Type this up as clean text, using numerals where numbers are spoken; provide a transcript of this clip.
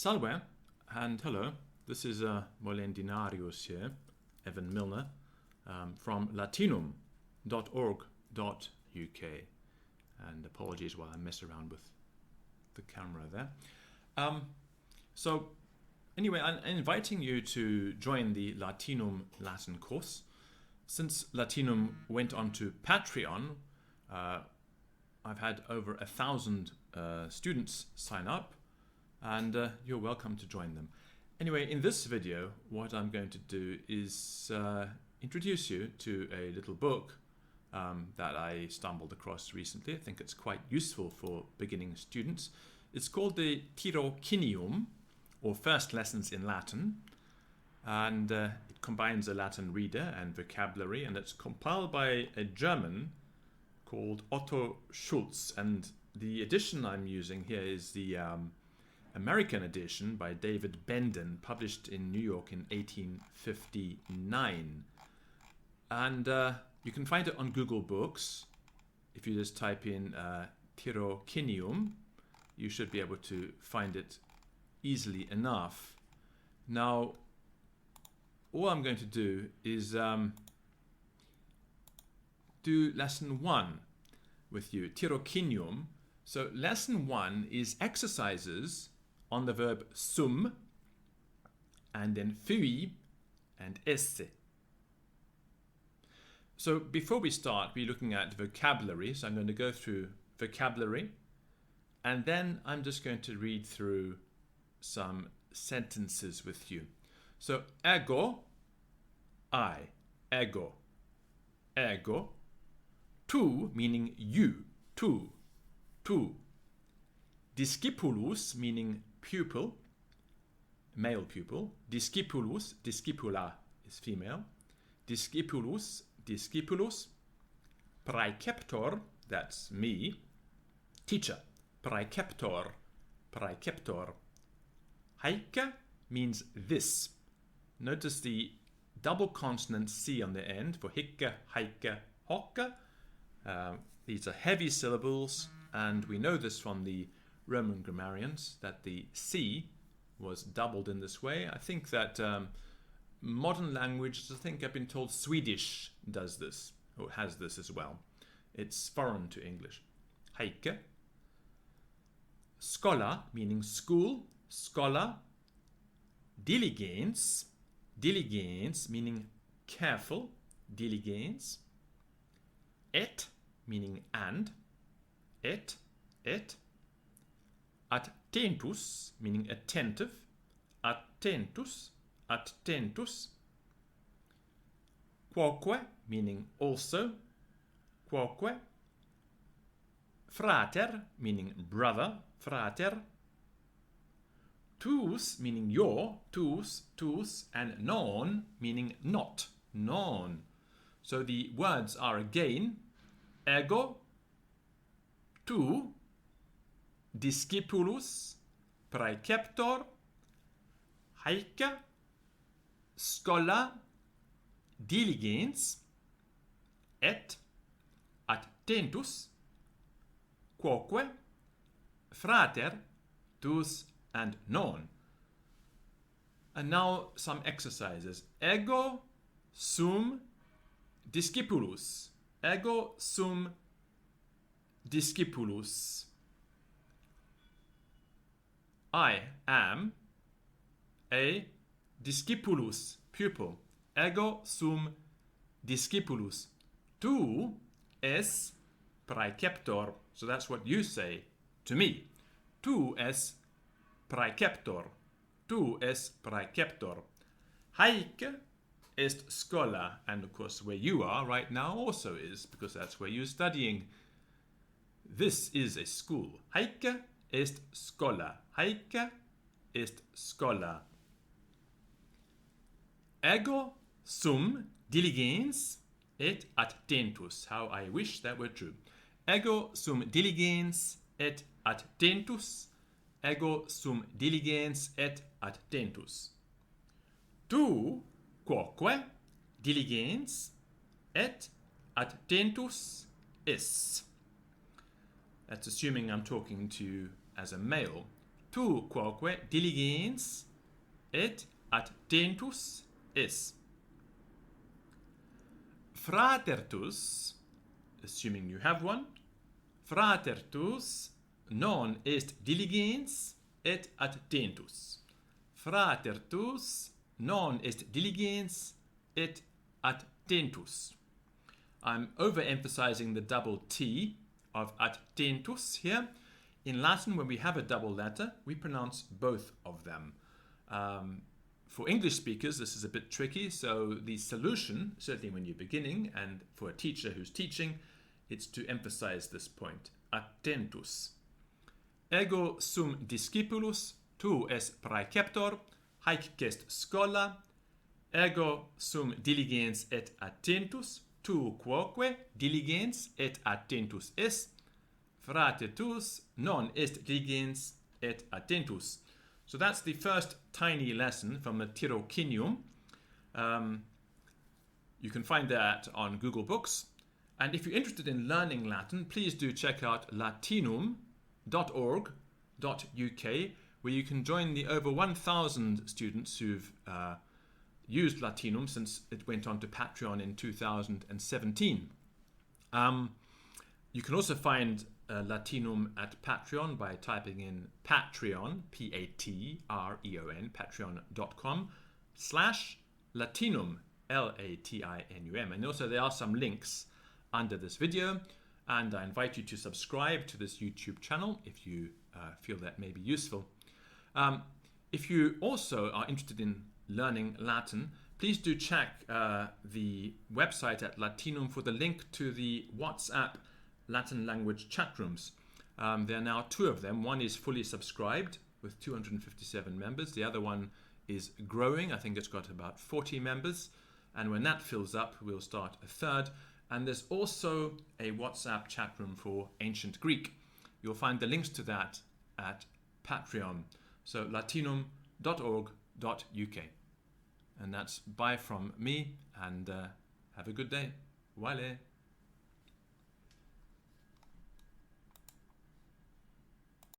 Salve and hello. This is Molendinarius here, Evan Milner, from Latinum.org.uk. And apologies while I mess around with the camera there. So anyway, I'm inviting you to join the Latinum Latin course. Since Latinum went on to Patreon, I've had over 1,000 students sign up, and you're welcome to join them. Anyway, in this video, what I'm going to do is introduce you to a little book that I stumbled across recently. I think it's quite useful for beginning students. It's called the Tirocinium, or First Lessons in Latin, and it combines a Latin reader and vocabulary, and it's compiled by a German called Otto Schulz, and the edition I'm using here is the American edition by David Bendon, published in New York in 1859. And you can find it on Google Books. If you just type in Tirocinium, you should be able to find it easily enough. Now, all I'm going to do is do lesson 1 with you, Tirocinium. So lesson 1 is exercises on the verb sum, and then fui and esse. So before we start, we're looking at vocabulary. So I'm going to go through vocabulary, and then I'm just going to read through some sentences with you. So ego, I, ego, ego. Tu, meaning you, tu. Discipulus, meaning pupil, male pupil. Discipulus, discipula is female. Discipulus, discipulus. Praeceptor, that's me. Teacher, praeceptor, praeceptor. Haike means this. Notice the double consonant C on the end for hicke, haike, hocke. These are heavy syllables, and we know this from the Roman grammarians that the C was doubled in this way. I think that modern languages, I think I've been told Swedish does this, or has this as well. It's foreign to English. Haike. Schola, meaning school, schola. Diligence, diligence, meaning careful, diligence. Et, meaning and, et. Attentus, meaning attentive, attentus. Quoque, meaning also, quoque. Frater, meaning brother, frater. Tus, meaning your, tus, and non, meaning not, non. So the words are again ego, tu, discipulus, praeceptor, haike, schola, diligens, et, attentus, quoque, frater, tus, and non. And now some exercises. Ego sum discipulus. Ego sum discipulus. I am a discipulus, pupil. Ego sum discipulus. Tu es praeceptor. So that's what you say to me. Tu es praeceptor. Tu es praeceptor. Haike est schola, and of course where you are right now also is, because that's where you're studying. This is a school. Haike est schola. Haike est schola. Ego sum diligens et attentus. How I wish that were true. Ego sum diligens et attentus. Ego sum diligens et attentus. Tu quoque diligens et attentus is. That's assuming I'm talking to you as a male. tu quoque diligens et attentus es. Fratertus, assuming you have one, fratertus non est diligens et attentus. Fratertus non est diligens et attentus. I'm overemphasizing the double T of attentus here. In Latin, when we have a double letter, we pronounce both of them. For English speakers, this is a bit tricky, so the solution, certainly when you're beginning, and for a teacher who's teaching, it's to emphasize this point. Attentus. Ego sum discipulus, tu es praeceptor, haec est schola. Ego sum diligens et attentus, tu quoque diligens et attentus es. Fratertus non est diligens et attentus. So that's the first tiny lesson from the Tirocinium. You can find that on Google Books. And if you're interested in learning Latin, please do check out latinum.org.uk, where you can join the over 1,000 students who've used Latinum since it went on to Patreon in 2017. You can also find Latinum at Patreon by typing in Patreon, Patreon, patreon.com/Latinum, Latinum. And also there are some links under this video, and I invite you to subscribe to this YouTube channel if you feel that may be useful. If you also are interested in learning Latin, please do check the website at Latinum for the link to the WhatsApp Latin language chat rooms. There are now 2 of them. One is fully subscribed with 257 members. The other one is growing. I think it's got about 40 members. And when that fills up, we'll start a 3rd. And there's also a WhatsApp chat room for ancient Greek. You'll find the links to that at Patreon. So latinum.org.uk. And that's bye from me, and have a good day. Wale.